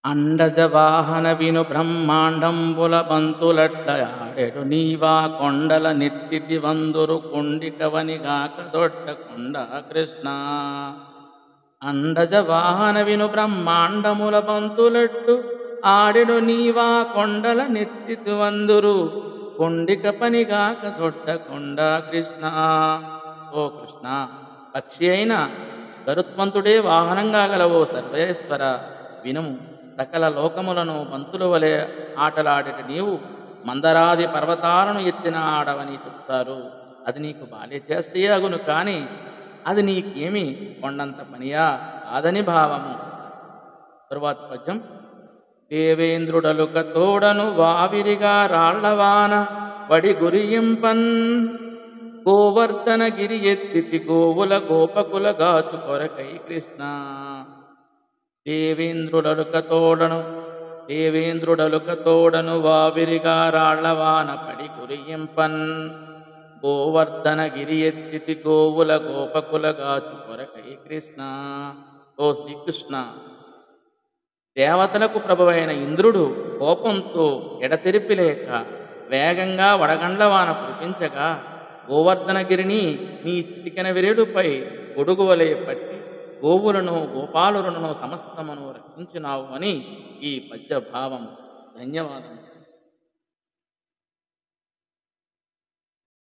అండజవాహన విను బ్రహ్మాండంబుల బంతులడ్డయాడెడు నీవా కొండల నెత్తితి వందురు కొండికవనిగాక దొడ్డ కొండ కృష్ణ. అండజవాహన విను బ్రహ్మాండముల బంతులడ్డు ఆడెడు నీవా కొండల నెత్తితి వందురు కొండిక పనిగాక దొడ్డ కొండ కృష్ణ. ఓ కృష్ణ, పక్షి అయిన గరుత్మంతుడే వాహనంగా గలవో సర్వేశ్వర, వినుము. సకల లోకములను బంతుల వలె ఆటలాడేట నీవు మందరాది పర్వతాలను ఎత్తిన ఆడవని చెప్తారు. అది నీకు బాల్య చేష్టయే అగును, కానీ అది నీకేమి కొండంత పనియా కాదని భావము. తరువాత పద్యం. దేవేంద్రుడలుక తోడను వావిరిగా రాళ్లవాన వడి గురియింపన్ గోవర్ధనగిరి ఎత్తితి గోవుల గోపకుల గాచు కొరకై కృష్ణ. దేవేంద్రుడలుక తోడను వావిరిగా రాళ్లవాన పడి గురియింపన్ గోవర్ధనగిరి ఎత్తితి గోవుల గోపకుల గాచు కొరకై కృష్ణ. ఓ శ్రీకృష్ణ, దేవతలకు ప్రభువైన ఇంద్రుడు కోపంతో ఎడతెరిపిలేక వేగంగా వడగండ్లవాన కురిపించగా గోవర్ధనగిరిని నీ చిటికెన విరేడుపై గొడుగువలే పట్టి గోవులను గోపాలులను సమస్తమును రక్షించినావు అని ఈ పద్య భావము. ధన్యవాదము.